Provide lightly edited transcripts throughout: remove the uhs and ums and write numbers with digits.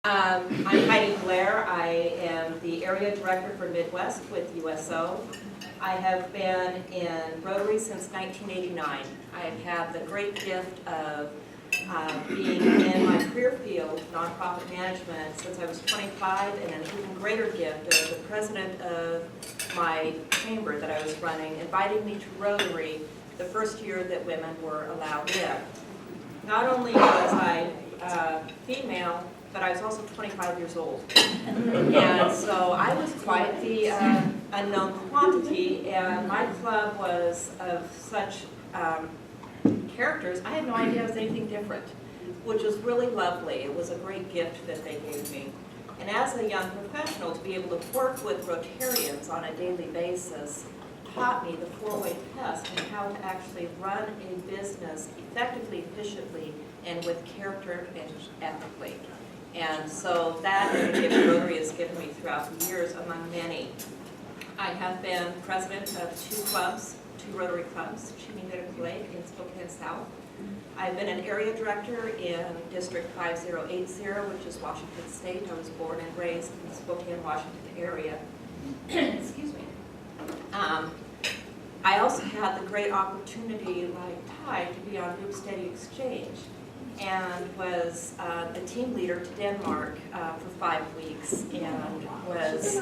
I'm Heidi Blair. I am the area director for Midwest with USO. I have been in Rotary since 1989. I've had the great gift of being in my career field, nonprofit management, since I was 25, and an even greater gift of the president of my chamber that I was running inviting me to Rotary the first year that women were allowed in. Not only was I female, but I was also 25 years old. And so I was quite the unknown quantity, and my club was of such characters, I had no idea it was anything different, which was really lovely. It was a great gift that they gave me. And as a young professional, to be able to work with Rotarians on a daily basis taught me the four-way test and how to actually run a business effectively, efficiently, and with character and ethically. And so that is a gift Rotary has given me throughout the years among many. I have been president of two Rotary clubs, Chimney Lake in Spokane South. I've been an area director in District 5080, which is Washington State. I was born and raised in the Spokane, Washington area. Excuse me. I also had the great opportunity, like Ty, to be on Group Steady Exchange, and was the team leader to Denmark for 5 weeks, and was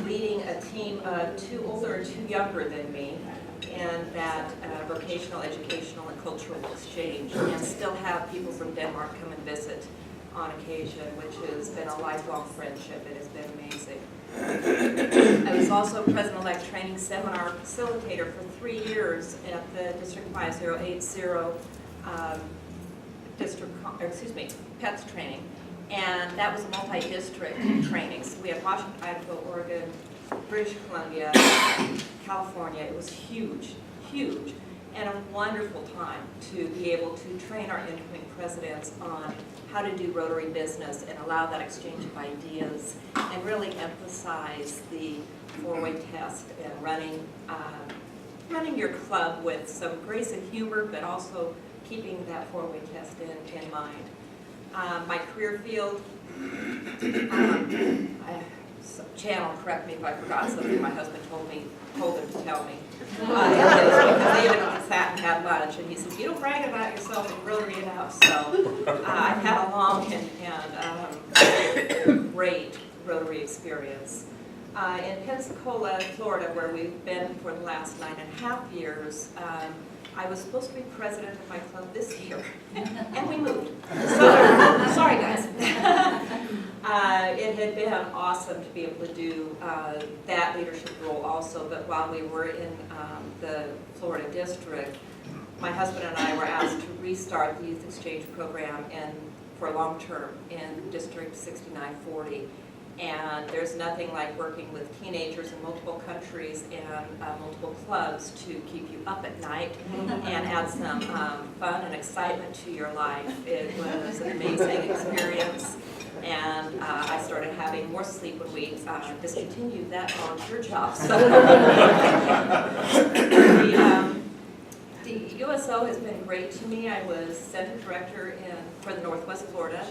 leading a team of 2 older and 2 younger than me in that vocational, educational, and cultural exchange, and still have people from Denmark come and visit on occasion, which has been a lifelong friendship. It has been amazing. I was also President-elect Training Seminar Facilitator for 3 years at the District 5080 PETS training, and that was a multi-district training. So we had Washington, Idaho, Oregon, British Columbia, California. It was huge, huge, and a wonderful time to be able to train our incoming presidents on how to do Rotary business and allow that exchange of ideas and really emphasize the four-way test and running your club with some grace and humor, but also keeping that four-way test in mind. My career field, Channel, correct me if I forgot something my husband told him to tell me. Because they even sat and had lunch, and he said, "You don't brag about yourself in Rotary enough." So I've had a long and great Rotary experience. In Pensacola, Florida, where we've been for the last 9.5 years, I was supposed to be president of my club this year, and we moved. So, sorry guys. It had been awesome to be able to do that leadership role also, but while we were in the Florida district, my husband and I were asked to restart the youth exchange program for long-term in District 6940. And there's nothing like working with teenagers in multiple countries and multiple clubs to keep you up at night and add some fun and excitement to your life. It was an amazing experience, and I started having more sleep when we discontinued that volunteer job. So the USO has been great to me. I was center director for the Northwest Florida,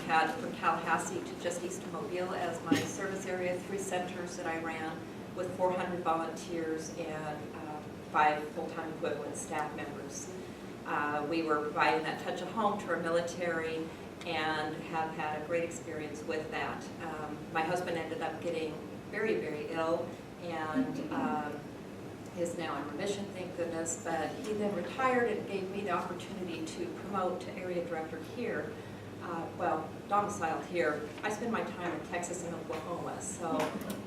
had from Tallahassee to just east of Mobile as my service area, 3 centers that I ran with 400 volunteers and 5 full-time equivalent staff members. We were providing that touch of home to our military and have had a great experience with that. My husband ended up getting very, very ill, and is now in remission, thank goodness, but he then retired and gave me the opportunity to promote to area director here, domiciled here. I spend my time in Texas and Oklahoma, so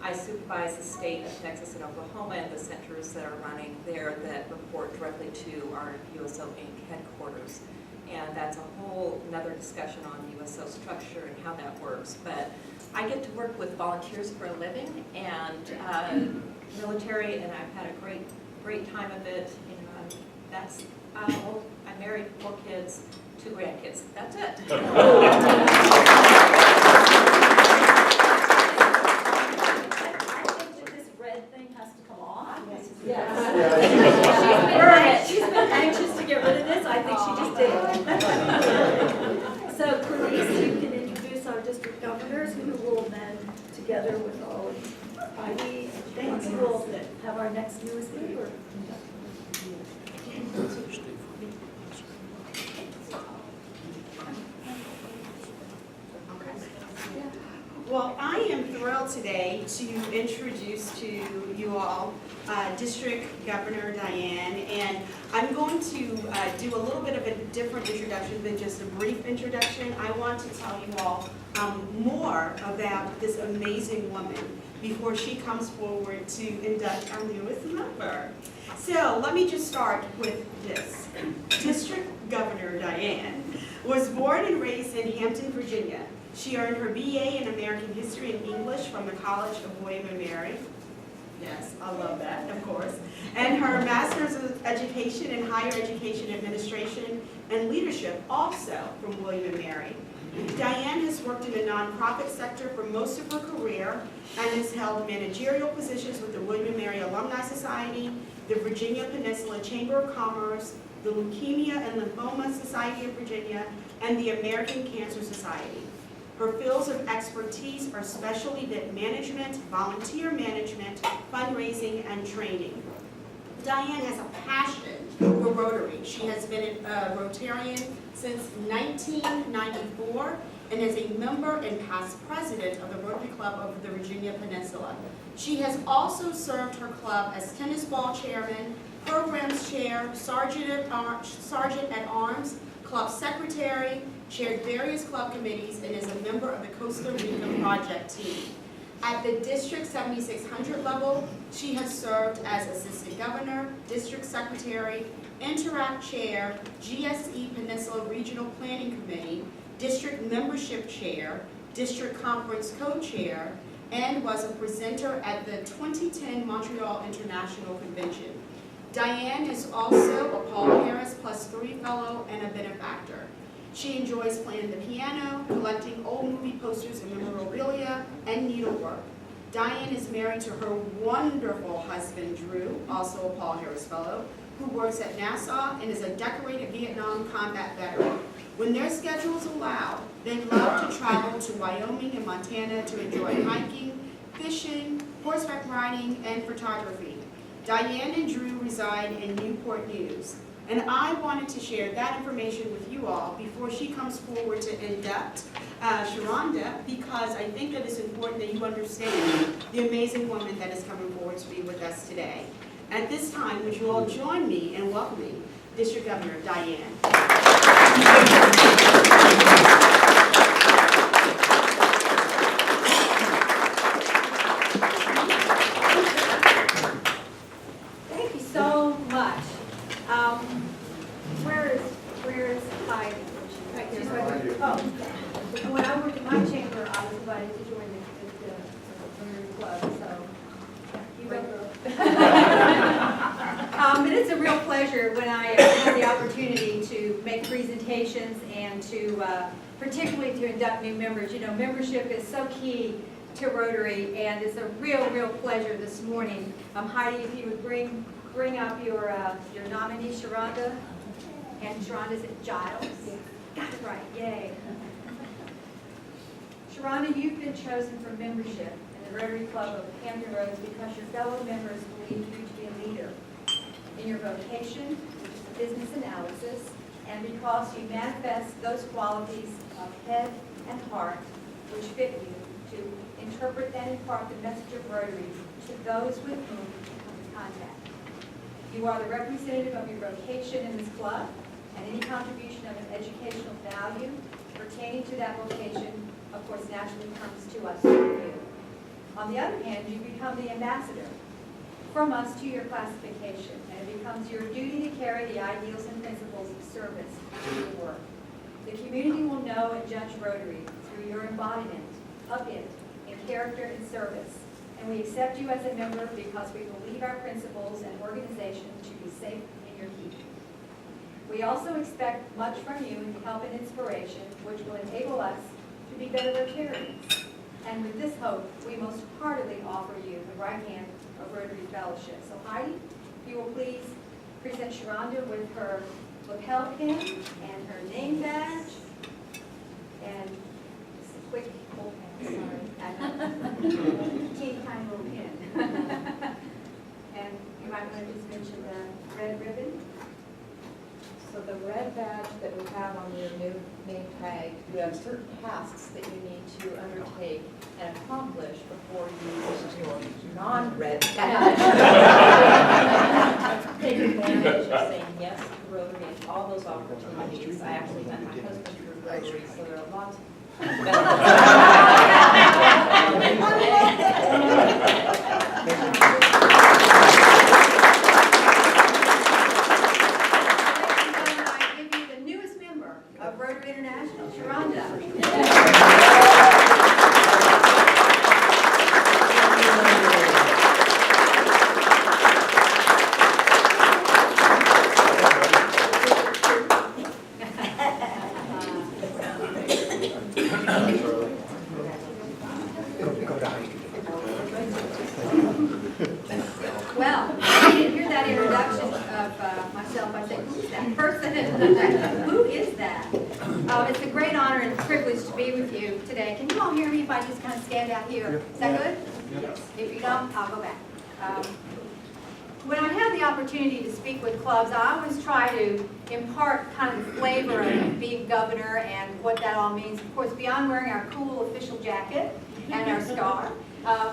I supervise the state of Texas and Oklahoma and the centers that are running there that report directly to our USO Inc. headquarters. And that's a whole another discussion on USO structure and how that works. But I get to work with volunteers for a living and military, and I've had a great time of it. And that's I'm married, 4 kids, 2 grandkids. That's it. I think that this red thing has to come off. Yes. She's been anxious to get rid of this. I think she just did. So, Clarice, you can introduce together with all of Heidi and things. We'll have our next newest member. Well, I am thrilled today to introduce to you all District Governor Diane, and I'm going to do a little bit of a different introduction than just a brief introduction. I want to tell you all more about this amazing woman before she comes forward to induct our newest member. So let me just start with this. District Governor Diane was born and raised in Hampton, Virginia. She earned her BA in American History and English from the College of William and Mary. Yes, I love that, of course. And her Master's of Education in Higher Education Administration and Leadership, also from William and Mary. Diane has worked in the nonprofit sector for most of her career and has held managerial positions with the William and Mary Alumni Society, the Virginia Peninsula Chamber of Commerce, the Leukemia and Lymphoma Society of Virginia, and the American Cancer Society. Her fields of expertise are special event management, volunteer management, fundraising, and training. Diane has a passion for Rotary. She has been a Rotarian since 1994 and is a member and past president of the Rotary Club of the Virginia Peninsula. She has also served her club as tennis ball chairman, programs chair, sergeant at arms, club secretary, chaired various club committees, and is a member of the Costa Rica project team. At the District 7600 level, she has served as assistant governor, district secretary, Interact chair, GSE Peninsula Regional Planning Committee, district membership chair, district conference co-chair, and was a presenter at the 2010 Montreal International Convention. Diane is also a Paul Harris +3 fellow and a benefactor. She enjoys playing the piano, collecting old movie posters and memorabilia, and needlework. Diane is married to her wonderful husband, Drew, also a Paul Harris Fellow, who works at NASA and is a decorated Vietnam combat veteran. When their schedules allow, they love to travel to Wyoming and Montana to enjoy hiking, fishing, horseback riding, and photography. Diane and Drew reside in Newport News. And I wanted to share that information with you all before she comes forward to induct Sharonda, because I think that it's important that you understand the amazing woman that is coming forward to be with us today. At this time, would you all join me in welcoming District Governor Diane. Thank you so much. Where is Heidi? She's right here. Oh, when I worked in my chamber, I was invited to join the Rotary Club, so you go girl. But it's a real pleasure when I have the opportunity to make presentations and to particularly to induct new members. You know, membership is so key to Rotary, and it's a real pleasure this morning. Heidi, if you would bring up your nominee, Sharonda. And Sharonda, is it Giles? Yeah. Got it right, yay. Sharonda, you've been chosen for membership in the Rotary Club of Hampton Roads because your fellow members believe you to be a leader in your vocation, which is business analysis, and because you manifest those qualities of head and heart which fit you to interpret and impart the message of Rotary to those with whom you come in contact. You are the representative of your vocation in this club, and any contribution of an educational value pertaining to that vocation, of course, naturally comes to us through you. On the other hand, you become the ambassador from us to your classification, and it becomes your duty to carry the ideals and principles of service to your work. The community will know and judge Rotary through your embodiment of it in character and service, and we accept you as a member because we believe our principles and organization to be safe in your keeping. We also expect much from you in help and inspiration, which will enable us to be better Rotarians. And with this hope, we most heartily offer you the right hand of Rotary Fellowship. So Heidi, if you will please present Sharonda with her lapel pin and her name badge. And just a quick hold hand. Teeny tiny little pin. And you might want to just mention the red ribbon. So the red badge that we have on your new name tag, you have certain tasks that you need to undertake and accomplish before you use your non-red badge. Take advantage of saying yes to Rotary and all those opportunities. I actually met my husband through Rotary, so there are lots of Rotary International, Sharonda. Well, I didn't hear that introduction of myself. I said, who's that person? Who is that? It's a great honor and privilege to be with you today. Can you all hear me if I just kind of stand out here? Is that good? Yes. If you don't, I'll go back. When I had the opportunity to speak with clubs, I always try to impart kind of the flavor of being governor and what that all means. Of course, beyond wearing our cool official jacket and our scar,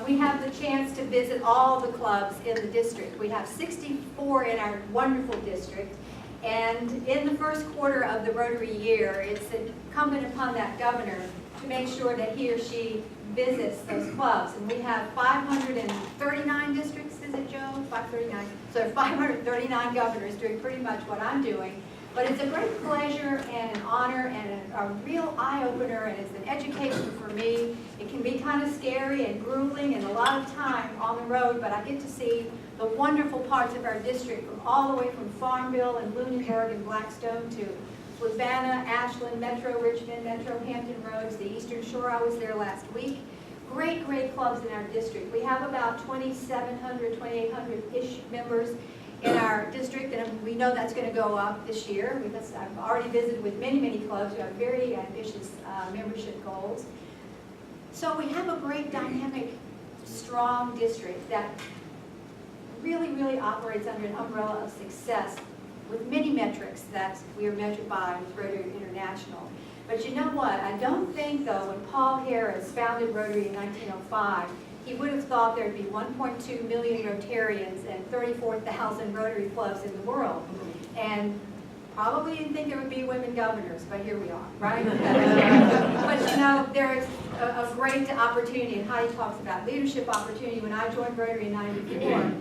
we have the chance to visit all the clubs in the district. We have 64 in our wonderful district. And in the first quarter of the Rotary year, it's incumbent upon that governor to make sure that he or she visits those clubs. And we have 539 districts, is it, Joe? 539. So 539 governors doing pretty much what I'm doing. But it's a great pleasure and an honor and a real eye-opener, and it's an education for me. It can be kind of scary and grueling and a lot of time on the road, but I get to see the wonderful parts of our district, from all the way from Farmville and Lunenburg and Blackstone to Fluvanna, Ashland, Metro Richmond, Metro Hampton Roads, the Eastern Shore. I was there last week. Great, great clubs in our district. We have about 2,700, 2,800-ish members in our district, and we know that's going to go up this year. I've already visited with many, many clubs who have very ambitious membership goals. So we have a great, dynamic, strong district that really, really operates under an umbrella of success with many metrics that we are measured by with Rotary International. But you know what? I don't think, though, when Paul Harris founded Rotary in 1905, he would have thought there'd be 1.2 million Rotarians and 34,000 Rotary clubs in the world. And probably didn't think there would be women governors, but here we are, right? But you know, there is a great opportunity, and Heidi talks about leadership opportunity. When I joined Rotary in '94,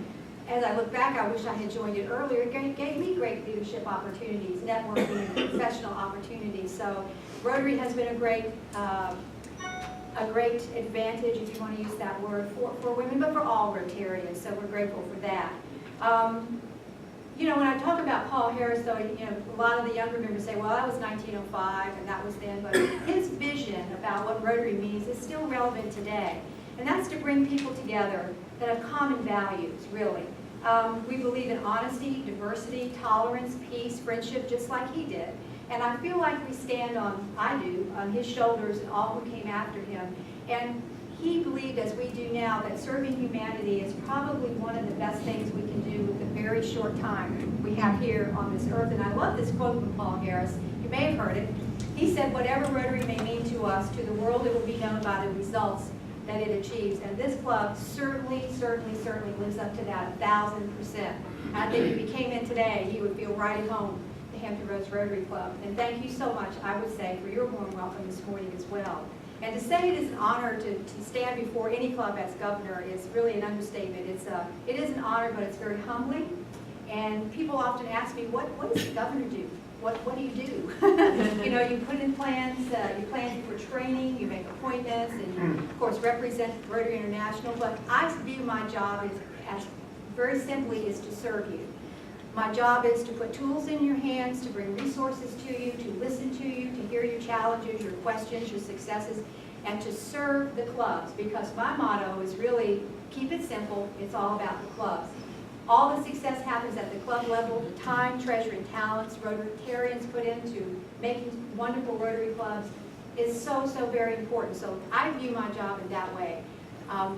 as I look back, I wish I had joined it earlier. It gave me great leadership opportunities, networking, and professional opportunities. So Rotary has been a great advantage, if you want to use that word, for women, but for all Rotarians. So we're grateful for that. You know, when I talk about Paul Harris, though, you know, a lot of the younger members say, well, that was 1905, and that was then. But his vision about what Rotary means is still relevant today. And that's to bring people together that have common values, really. We believe in honesty, diversity, tolerance, peace, friendship, just like he did. And I feel like we stand on his shoulders and all who came after him. And he believed, as we do now, that serving humanity is probably one of the best things we can do with the very short time we have here on this earth. And I love this quote from Paul Harris. You may have heard it. He said, whatever Rotary may mean to us, to the world it will be known by the results that it achieves. And this club certainly lives up to that 1,000%. I think if he came in today, he would feel right at home, the Hampton Roads Rotary Club. And thank you so much, I would say, for your warm welcome this morning as well. And to say it is an honor to stand before any club as governor is really an understatement. It is an honor, but it's very humbling. And people often ask me, what does the governor do? What do you do? You know, you put in plans, you plan for training, you make appointments, and you, of course, represent Rotary International. But I view my job as very simply is to serve you. My job is to put tools in your hands, to bring resources to you, to listen to you, to hear your challenges, your questions, your successes, and to serve the clubs. Because my motto is really, keep it simple, it's all about the clubs. All the success happens at the club level. The time, treasure, and talents Rotarians put into making wonderful Rotary clubs is so, so very important. So I view my job in that way.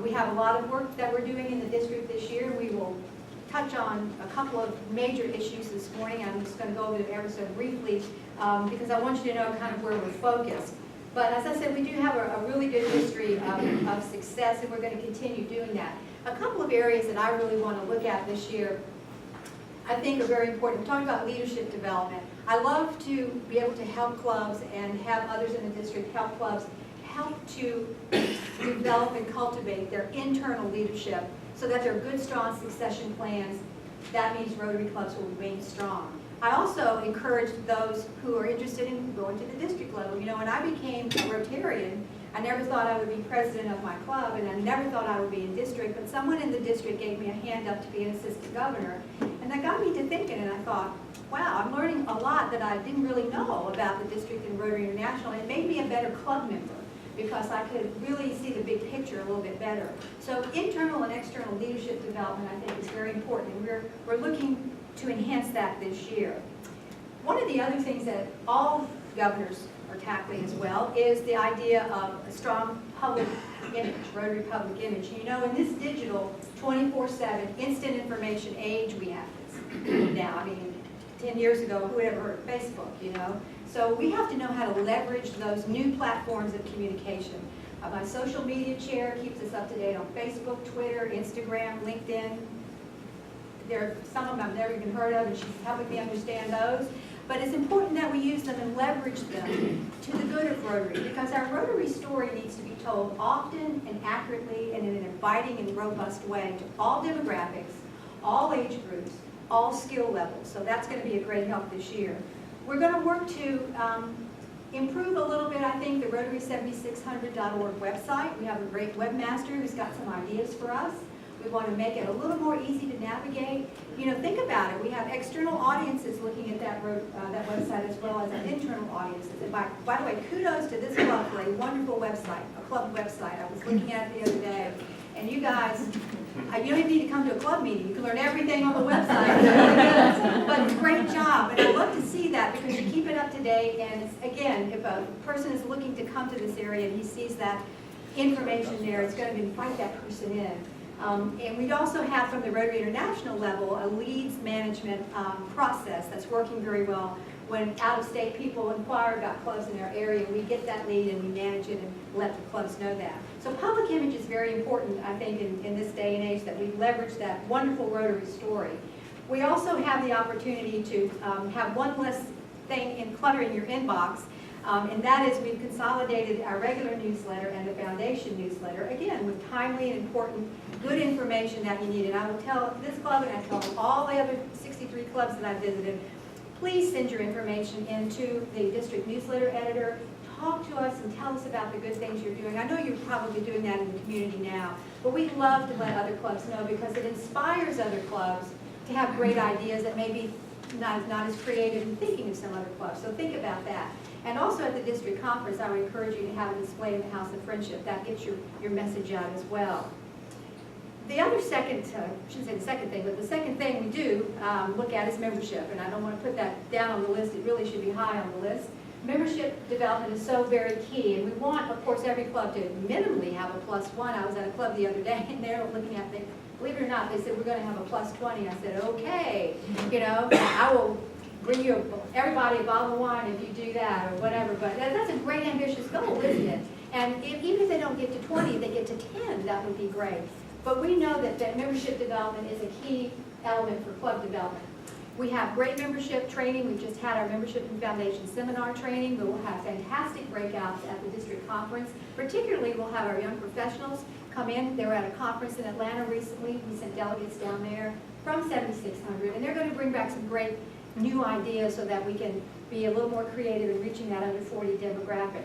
We have a lot of work that we're doing in the district this year. We will touch on a couple of major issues this morning. I'm just going to go over them ever so briefly because I want you to know kind of where we're focused. But as I said, we do have a really good history of success, and we're going to continue doing that. A couple of areas that I really want to look at this year I think are very important. We're talking about leadership development. I love to be able to help clubs and have others in the district help clubs help to develop and cultivate their internal leadership so that there are good, strong succession plans. That means Rotary clubs will remain strong. I also encourage those who are interested in going to the district level. You know, when I became a Rotarian, I never thought I would be president of my club, and I never thought I would be in district, but someone in the district gave me a hand up to be an assistant governor, and that got me to thinking, and I thought, wow, I'm learning a lot that I didn't really know about the district and Rotary International. It made me a better club member because I could really see the big picture a little bit better. So internal and external leadership development, I think, is very important, and we're looking to enhance that this year. One of the other things that all governors are tackling as well is the idea of a strong public image, Rotary public image. You know, in this digital 24/7 instant information age we have this now. I mean, 10 years ago, who would ever heard of Facebook, you know? So we have to know how to leverage those new platforms of communication. My social media chair keeps us up to date on Facebook, Twitter, Instagram, LinkedIn. There are some of them I've never even heard of, and she's helping me understand those. But it's important that we use them and leverage them to the good of Rotary, because our Rotary story needs to be told often and accurately and in an inviting and robust way to all demographics, all age groups, all skill levels. So that's going to be a great help this year. We're going to work to improve a little bit, I think, the Rotary7600.org website. We have a great webmaster who's got some ideas for us. We want to make it a little more easy to navigate. You know, think about it. We have external audiences looking at that website as well as our internal audiences. And by the way, kudos to this club for a wonderful website, a club website. I was looking at it the other day, and you guys, you don't even need to come to a club meeting. You can learn everything on the website. It's really good. But great job. And I love to see that because you keep it up to date. And it's, again, if a person is looking to come to this area and he sees that information there, it's going to invite that person in. And we'd also have from the Rotary International level a leads management process that's working very well. When out-of-state people inquire about clubs in our area, we get that lead and we manage it and let the clubs know that. So public image is very important, I think, in this day and age, that we leverage that wonderful Rotary story. We also have the opportunity to have one less thing in cluttering your inbox. And that is, we've consolidated our regular newsletter and the foundation newsletter, again, with timely and important, good information that you need. And I will tell this club, and I tell all the other 63 clubs that I've visited, please send your information into the district newsletter editor. Talk to us and tell us about the good things you're doing. I know you're probably doing that in the community now, but we'd love to let other clubs know because it inspires other clubs to have great ideas that may be not as creative in thinking of some other clubs. So think about that. And also at the district conference, I would encourage you to have a display in the House of Friendship. That gets your message out as well. The other second, I shouldn't say the second thing, but the second thing we do look at is membership. And I don't want to put that down on the list. It really should be high on the list. Membership development is so very key. And we want, of course, every club to minimally have a +1. I was at a club the other day, and they're looking at me. Believe it or not, they said, we're going to have a +20. I said, okay, you know, I will bring you everybody a bottle of wine if you do that or whatever. But that's a great ambitious goal, isn't it? And even if they don't get to 20, if they get to 10, that would be great. But we know that membership development is a key element for club development. We have great membership training. We've just had our membership and foundation seminar training. We will have fantastic breakouts at the district conference. Particularly, we'll have our young professionals come in. They were at a conference in Atlanta recently. We sent delegates down there from 7600, and they're going to bring back some great new ideas so that we can be a little more creative in reaching that under 40 demographic.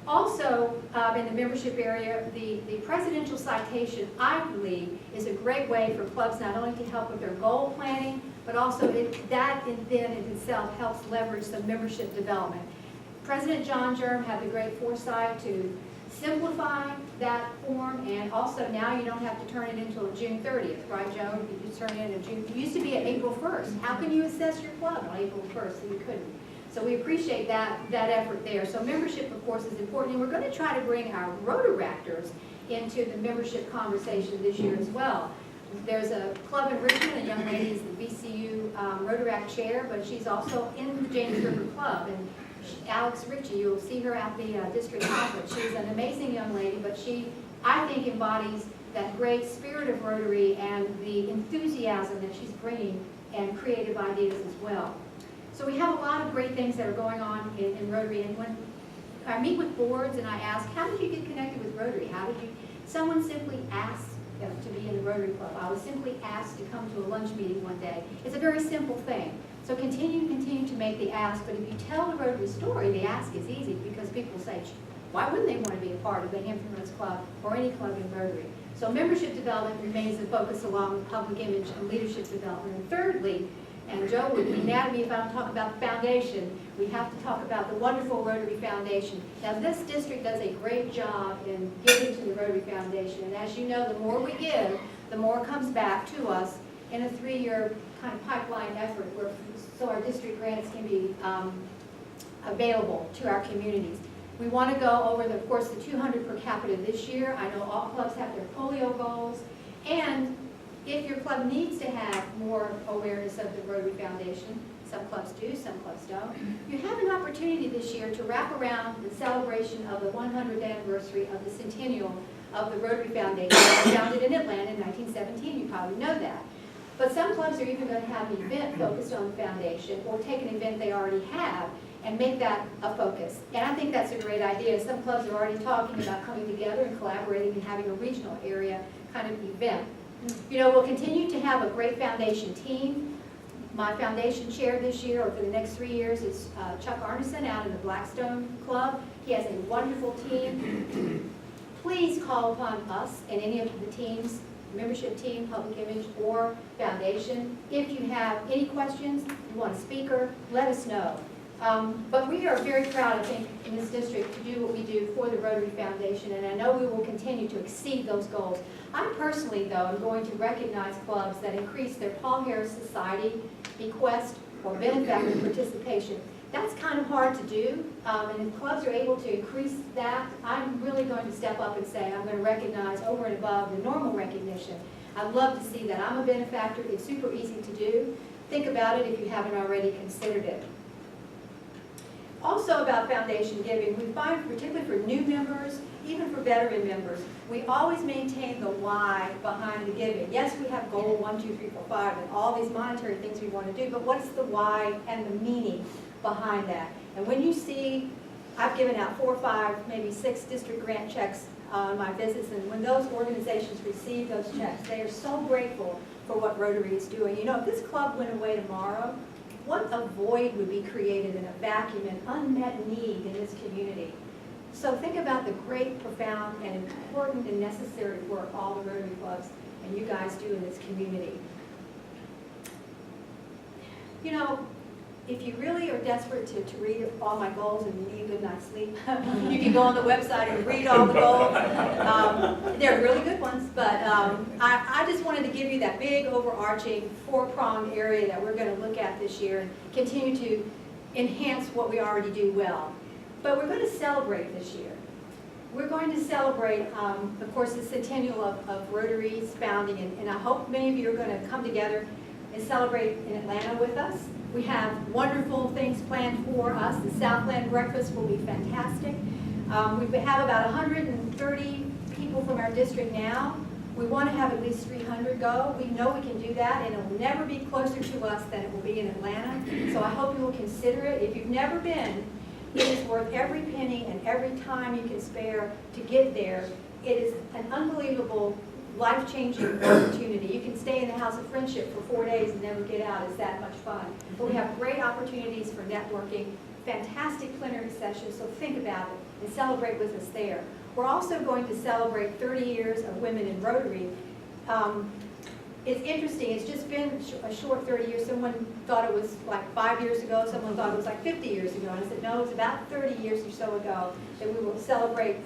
Also, in the membership area, the presidential citation, I believe, is a great way for clubs not only to help with their goal planning, but also that in itself helps leverage some membership development. President John Germ had the great foresight to simplify that form, and also now you don't have to turn it until June 30th, right, Joe? You just turn it in June. It used to be at April 1st. How can you assess your club on April 1st? So you couldn't. So we appreciate that effort there. So membership, of course, is important, and we're going to try to bring our Rotaractors into the membership conversation this year as well. There's a club in Richmond, a young lady is the VCU Rotaract chair, but she's also in the James River Club. And Alex Ritchie, you'll see her at the district conference. She's an amazing young lady, but she, I think, embodies that great spirit of Rotary and the enthusiasm that she's bringing and creative ideas as well. So we have a lot of great things that are going on in Rotary. And when I meet with boards and I ask, how did you get connected with Rotary? How did you? Someone simply asked to be in the Rotary Club. I was simply asked to come to a lunch meeting one day. It's a very simple thing. So continue to make the ask, but if you tell the Rotary story, the ask is easy because people say, why wouldn't they want to be a part of the Hampton Roads Club or any club in Rotary? So membership development remains the focus along with public image and leadership development. And thirdly, and Joe would be mad at me if I don't talk about the foundation, we have to talk about the wonderful Rotary Foundation. Now this district does a great job in giving to the Rotary Foundation, and as you know, the more we give, the more comes back to us in a 3-year kind of pipeline effort where, so our district grants can be available to our communities. We want to go over, of course, the 200 per capita this year. I know all clubs have their polio goals, and if your club needs to have more awareness of the Rotary Foundation, some clubs do, some clubs don't, you have an opportunity this year to wrap around the celebration of the 100th anniversary of the centennial of the Rotary Foundation, founded in Atlanta in 1917, you probably know that. But some clubs are even going to have an event focused on the foundation, or take an event they already have and make that a focus. And I think that's a great idea. Some clubs are already talking about coming together and collaborating and having a regional area kind of event. You know, we'll continue to have a great foundation team. My foundation chair this year, or for the next 3 years, is Chuck Arneson out in the Blackstone Club. He has a wonderful team. Please call upon us and any of the teams, membership team, public image, or foundation. If you have any questions, you want a speaker, let us know. But we are very proud, I think, in this district to do what we do for the Rotary Foundation, and I know we will continue to exceed those goals. I personally, though, am going to recognize clubs that increase their Paul Harris Society, bequest, or benefactor participation. That's kind of hard to do, and if clubs are able to increase that, I'm really going to step up and say I'm going to recognize over and above the normal recognition. I'd love to see that. I'm a benefactor. It's super easy to do. Think about it if you haven't already considered it. Also about foundation giving, we find particularly for new members, even for veteran members, we always maintain the why behind the giving. Yes, we have goal 1, 2, 3, 4, 5, and all these monetary things we want to do, but what's the why and the meaning behind that? And when you see, I've given out 4, 5, maybe 6 district grant checks on my visits, and when those organizations receive those checks, they are so grateful for what Rotary is doing. You know, if this club went away tomorrow, what a void would be created in a vacuum, an unmet need in this community. So think about the great, profound, and important and necessary work all the Rotary clubs and you guys do in this community. You know, if you really are desperate to read all my goals and you need a good night's sleep, you can go on the website and read all the goals. They're really good ones, but I just wanted to give you that big, overarching, 4-pronged area that we're going to look at this year and continue to enhance what we already do well. But we're going to celebrate this year. We're going to celebrate, of course, the centennial of Rotary's founding, and I hope many of you are going to come together and celebrate in Atlanta with us. We have wonderful things planned for us. The Southland breakfast will be fantastic. We have about 130 people from our district now. We want to have at least 300 go. We know we can do that, and it will never be closer to us than it will be in Atlanta. So I hope you will consider it. If you've never been, it is worth every penny and every time you can spare to get there. It is an unbelievable, life-changing opportunity. You can stay in the House of Friendship for 4 days and never get out. It's that much fun. But we have great opportunities for networking, fantastic plenary sessions, so think about it and celebrate with us there. We're also going to celebrate 30 years of women in Rotary. It's interesting, it's just been a short 30 years. Someone thought it was like 5 years ago, someone thought it was like 50 years ago. And I said, no, it's about 30 years or so ago that we will celebrate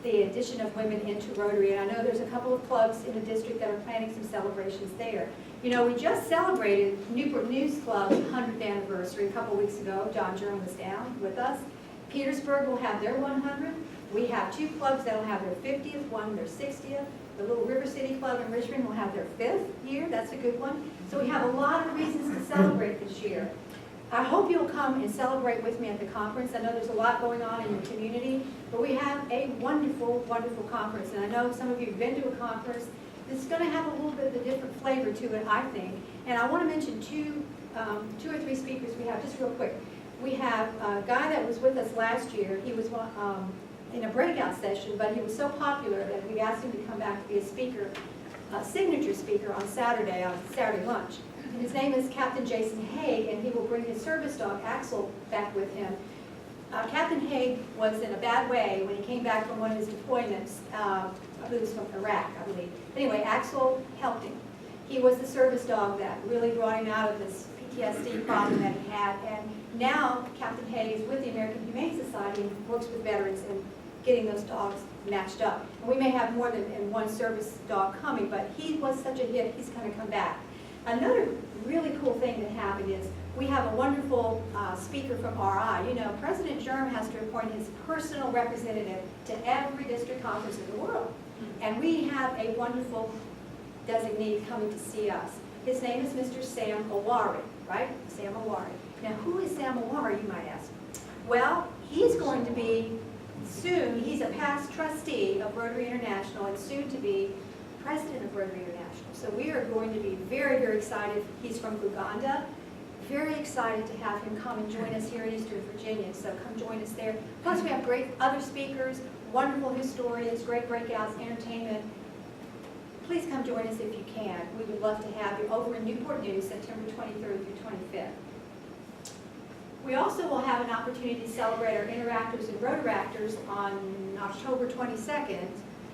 the addition of women into Rotary. And I know there's a couple of clubs in the district that are planning some celebrations there. You know, we just celebrated Newport News Club's 100th anniversary a couple weeks ago. John Jerome was down with us. Petersburg will have their 100th. We have 2 clubs that will have their 50th, one their 60th. The Little River City Club in Richmond will have their 5th year. That's a good one. So we have a lot of reasons to celebrate this year. I hope you'll come and celebrate with me at the conference. I know there's a lot going on in your community, but we have a wonderful, wonderful conference. And I know some of you have been to a conference. It's going to have a little bit of a different flavor to it, I think. And I want to mention two or three speakers we have, just real quick. We have a guy that was with us last year. He was in a breakout session, but he was so popular that we asked him to come back to be a speaker, a signature speaker on Saturday lunch. His name is Captain Jason Haig, and he will bring his service dog, Axel, back with him. Captain Haig was in a bad way when he came back from one of his deployments. I believe it was from Iraq, I believe. Anyway, Axel helped him. He was the service dog that really brought him out of this PTSD problem that he had. And now Captain Haig is with the American Humane Society and works with veterans and getting those dogs matched up. And we may have more than one service dog coming, but he was such a hit, he's going to come back. Another really cool thing that happened is we have a wonderful speaker from RI. You know, President Germ has to appoint his personal representative to every district conference in the world. And we have a wonderful designee coming to see us. His name is Mr. Sam Owari, right? Sam Owari. Now, who is Sam Owari, you might ask? Well, he's going to be soon, he's a past trustee of Rotary International and soon to be president of Rotary International. So we are going to be very, very excited. He's from Uganda. Very excited to have him come and join us here in Eastern Virginia. So come join us there. Plus we have great other speakers, wonderful historians, great breakouts, entertainment. Please come join us if you can. We would love to have you over in Newport News, September 23rd through 25th. We also will have an opportunity to celebrate our Interactors and Rotaractors on October 22nd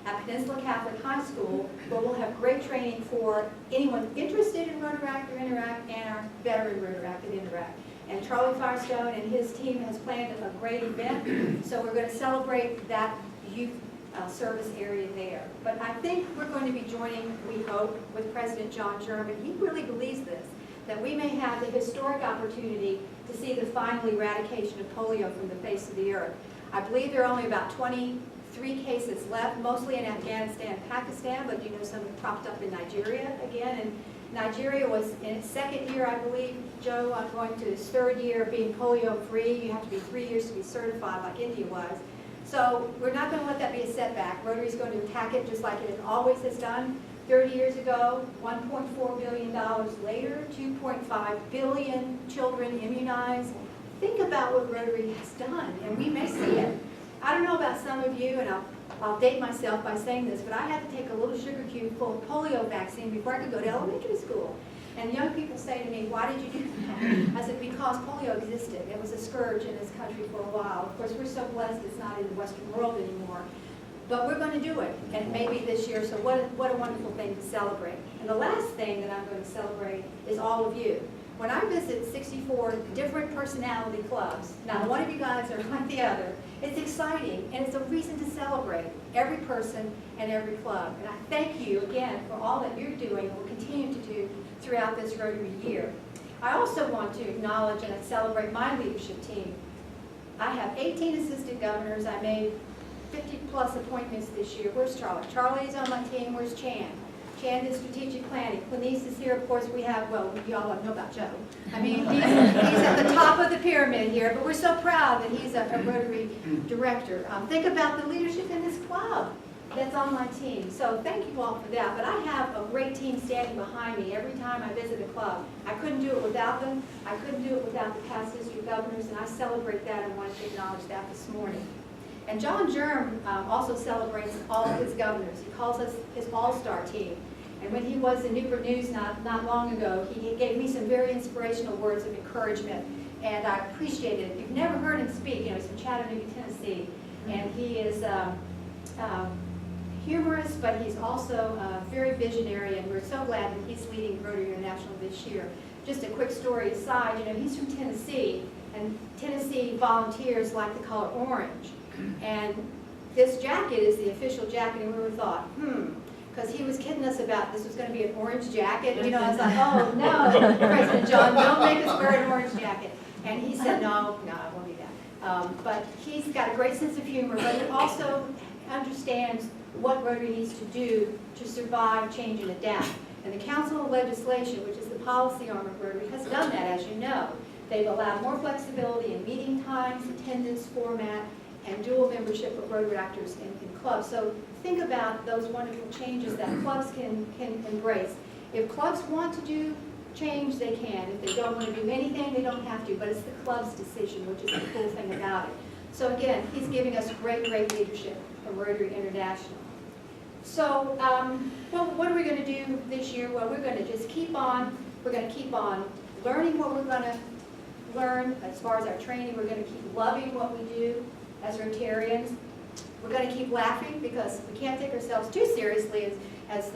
at Peninsula Catholic High School, where we'll have great training for anyone interested in Rotaract or Interact and our veteran Rotaract and Interact. And Charlie Firestone and his team has planned a great event, so we're going to celebrate that youth service area there. But I think we're going to be joining, we hope, with President John Jerm, and he really believes this, that we may have the historic opportunity to see the final eradication of polio from the face of the earth. I believe there are only about 23 cases left, mostly in Afghanistan and Pakistan, but you know some propped up in Nigeria again. And Nigeria was in its 2nd year, I believe, Joe, going to its 3rd year of being polio-free. You have to be 3 years to be certified like India was. So we're not going to let that be a setback. Rotary is going to attack it just like it always has done. 30 years ago, $1.4 billion later, 2.5 billion children immunized. Think about what Rotary has done, and we may see it. I don't know about some of you, and I'll date myself by saying this, but I had to take a little sugar cube full of polio vaccine before I could go to elementary school. And young people say to me, why did you do that? I said, because polio existed. It was a scourge in this country for a while. Of course, we're so blessed it's not in the Western world anymore. But we're going to do it, and maybe this year, so what a wonderful thing to celebrate. And the last thing that I'm going to celebrate is all of you. When I visit 64 different personality clubs, not one of you guys are like the other, it's exciting, and it's a reason to celebrate every person and every club. And I thank you again for all that you're doing and will continue to do throughout this Rotary year. I also want to acknowledge and celebrate my leadership team. I have 18 assistant governors. I made 50-plus appointments this year. Where's Charlie? Charlie's on my team. Where's Chan? Chan is strategic planning. Clinice is here. Of course, we have, well, you all know about Joe. I mean, he's at the top of the pyramid here, but we're so proud that he's a Rotary director. Think about the leadership in this club that's on my team. So thank you all for that. But I have a great team standing behind me every time I visit a club. I couldn't do it without them. I couldn't do it without the past district governors, and I celebrate that and wanted to acknowledge that this morning. And John Jerm also celebrates all of his governors. He calls us his all-star team. And when he was in Newport News not long ago, he gave me some very inspirational words of encouragement, and I appreciated it. If you've never heard him speak, you know, he's from Chattanooga, Tennessee, and he is humorous, but he's also very visionary, and we're so glad that he's leading Rotary International this year. Just a quick story aside, you know, he's from Tennessee, and Tennessee volunteers like the color orange. And this jacket is the official jacket, and we thought, because he was kidding us about this was going to be an orange jacket. You know, I was like, oh no, President John, don't make us wear an orange jacket. And he said, no, it won't be that. But he's got a great sense of humor, but he also understands what Rotary needs to do to survive, change, and adapt. And the Council of Legislation, which is the policy arm of Rotary, has done that, as you know. They've allowed more flexibility in meeting times, attendance format, and dual membership of Rotary actors in clubs. So think about those wonderful changes that clubs can embrace. If clubs want to do change, they can. If they don't want to do anything, they don't have to. But it's the club's decision, which is the cool thing about it. So again, he's giving us great leadership from Rotary International. So, well, what are we going to do this year? Well, we're going to just keep on. We're going to keep on learning what we're going to learn as far as our training. We're going to keep loving what we do as Rotarians. We're going to keep laughing because we can't take ourselves too seriously as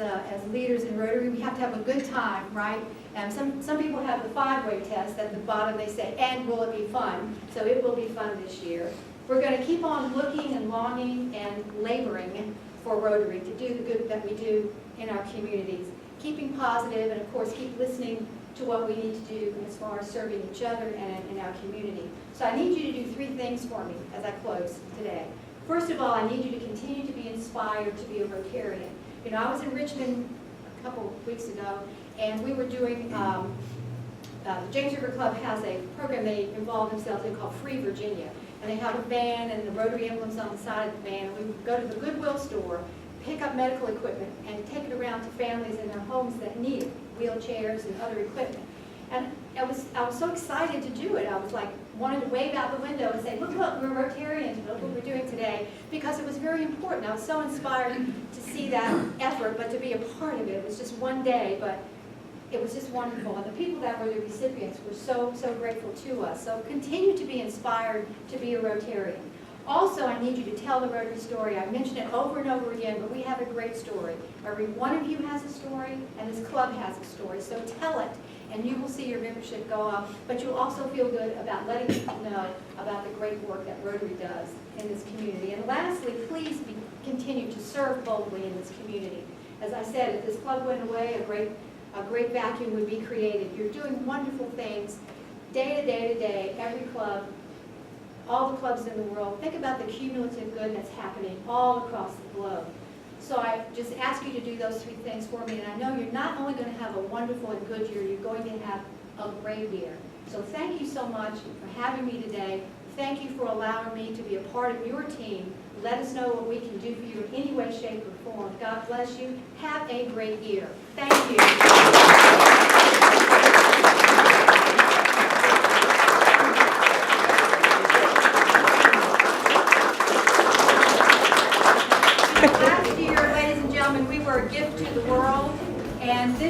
leaders in Rotary. We have to have a good time, right? And some people have the 5-way test. At the bottom they say, and will it be fun? So it will be fun this year. We're going to keep on looking and longing and laboring for Rotary to do the good that we do in our communities. Keeping positive and of course keep listening to what we need to do as far as serving each other and in our community. So I need you to do 3 things for me as I close today. First of all, I need you to continue to be inspired to be a Rotarian. You know, I was in Richmond a couple of weeks ago, and we were doing, the James River Club has a program they involve themselves in called Free Virginia. And they have a van and the Rotary emblems on the side of the van. We would go to the Goodwill store, pick up medical equipment, and take it around to families in their homes that need it, wheelchairs and other equipment. And I was so excited to do it. I was like, wanted to wave out the window and say, look, we're Rotarians, look what we're doing today, because it was very important. I was so inspired to see that effort, but to be a part of it. It was just one day, but it was just wonderful. And the people that were the recipients were so grateful to us. So continue to be inspired to be a Rotarian. Also, I need you to tell the Rotary story. I mentioned it over and over again, but we have a great story. Every one of you has a story, and this club has a story. So tell it, and you will see your membership go up, but you'll also feel good about letting people know about the great work that Rotary does in this community. And lastly, please continue to serve boldly in this community. As I said, if this club went away, a great vacuum would be created. You're doing wonderful things day to day, every club, all the clubs in the world. Think about the cumulative good that's happening all across the globe. So I just ask you to do those 3 things for me, and I know you're not only going to have a wonderful and good year, you're going to have a great year. So thank you so much for having me today. Thank you for allowing me to be a part of your team. Let us know what we can do for you in any way, shape, or form. God bless you. Have a great year. Thank you. Last year, ladies and gentlemen, we were a gift to the world, and this